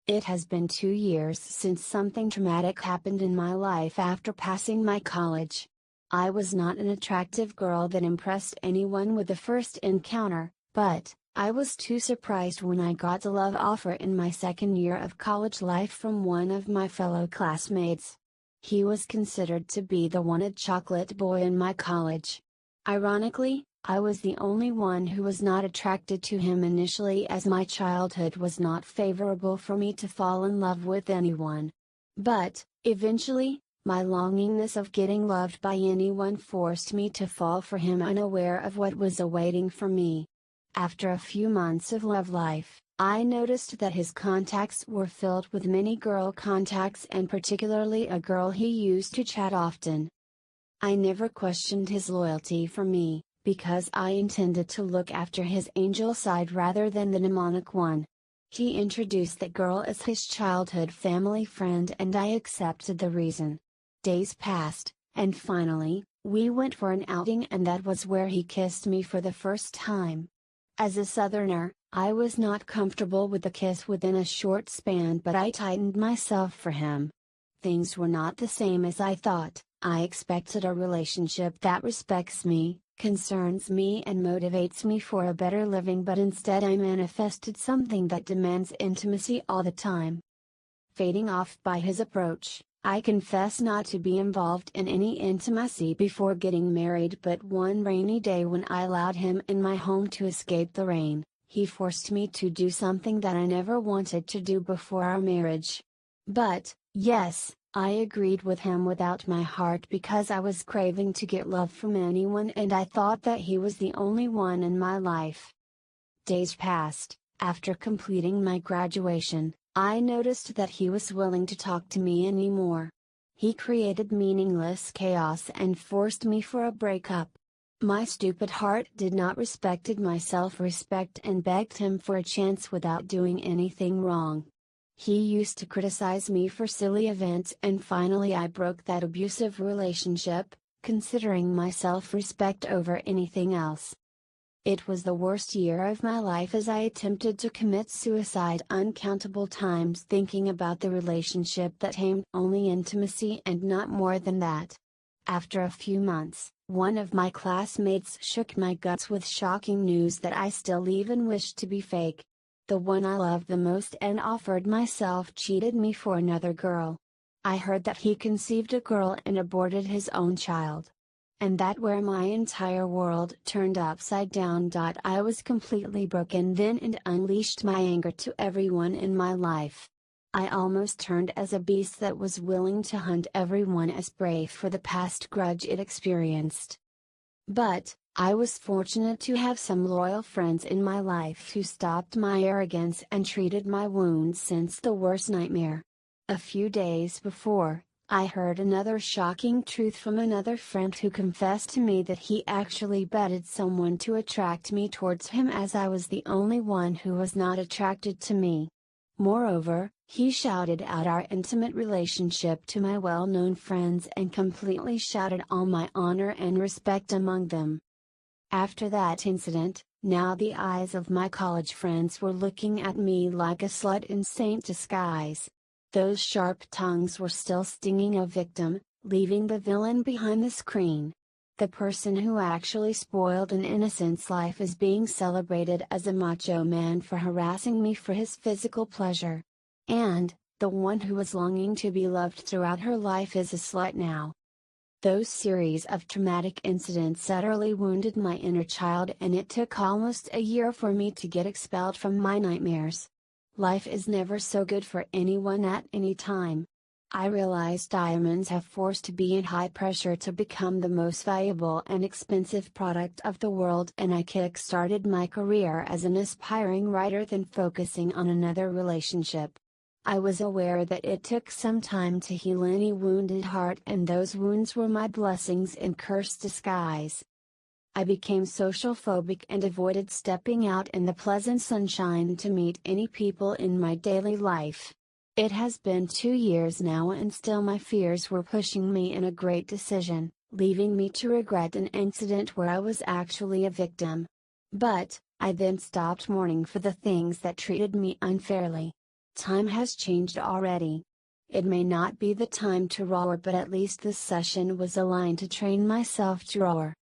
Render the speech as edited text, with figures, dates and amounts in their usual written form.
It has been 2 years since something traumatic happened in my life after passing my college. I was not an attractive girl that impressed anyone with the first encounter, but I was too surprised when I got a love offer in my second year of college life from one of my fellow classmates. He was considered to be the wanted chocolate boy in my college. Ironically, I was the only one who was not attracted to him initially, as my childhood was not favorable for me to fall in love with anyone. But, eventually, my longingness of getting loved by anyone forced me to fall for him, unaware of what was awaiting for me. After a few months of love life, I noticed that his contacts were filled with many girl contacts, and particularly a girl he used to chat often. I never questioned his loyalty for me, because I intended to look after his angel side rather than the demonic one. He introduced that girl as his childhood family friend, and I accepted the reason. Days passed, and finally, we went for an outing, and that was where he kissed me for the first time. As a Southerner, I was not comfortable with the kiss within a short span, but I tightened myself for him. Things were not the same as I thought. I expected a relationship that respects me, concerns me, and motivates me for a better living, but instead I manifested something that demands intimacy all the time. Fading off by his approach, I confess not to be involved in any intimacy before getting married, but one rainy day when I allowed him in my home to escape the rain, he forced me to do something that I never wanted to do before our marriage. But, yes, I agreed with him without my heart, because I was craving to get love from anyone, and I thought that he was the only one in my life. Days passed. After completing my graduation, I noticed that he was willing to talk to me anymore. He created meaningless chaos and forced me for a breakup. My stupid heart did not respected my self-respect and begged him for a chance without doing anything wrong. He used to criticize me for silly events, and finally I broke that abusive relationship, considering my self-respect over anything else. It was the worst year of my life, as I attempted to commit suicide uncountable times, thinking about the relationship that aimed only intimacy and not more than that. After a few months, one of my classmates shook my guts with shocking news that I still even wished to be fake. The one I loved the most and offered myself cheated me for another girl. I heard that he conceived a girl and aborted his own child. And that where my entire world turned upside down. I was completely broken then and unleashed my anger to everyone in my life. I almost turned as a beast that was willing to hunt everyone as prey for the past grudge it experienced. But, I was fortunate to have some loyal friends in my life who stopped my arrogance and treated my wounds since the worst nightmare. A few days before, I heard another shocking truth from another friend who confessed to me that he actually betted someone to attract me towards him, as I was the only one who was not attracted to me. Moreover, he shouted out our intimate relationship to my well-known friends and completely shattered all my honor and respect among them. After that incident, now the eyes of my college friends were looking at me like a slut in saint disguise. Those sharp tongues were still stinging a victim, leaving the villain behind the screen. The person who actually spoiled an innocent's life is being celebrated as a macho man for harassing me for his physical pleasure. And, the one who was longing to be loved throughout her life is a slut now. Those series of traumatic incidents utterly wounded my inner child, and it took almost a year for me to get expelled from my nightmares. Life is never so good for anyone at any time. I realized diamonds have forced to be in high pressure to become the most valuable and expensive product of the world, and I kick-started my career as an aspiring writer than focusing on another relationship. I was aware that it took some time to heal any wounded heart, and those wounds were my blessings in cursed disguise. I became social phobic and avoided stepping out in the pleasant sunshine to meet any people in my daily life. It has been 2 years now, and still my fears were pushing me in a great decision, leaving me to regret an incident where I was actually a victim. But, I then stopped mourning for the things that treated me unfairly. Time has changed already. It may not be the time to roar, but at least this session was aligned to train myself to roar.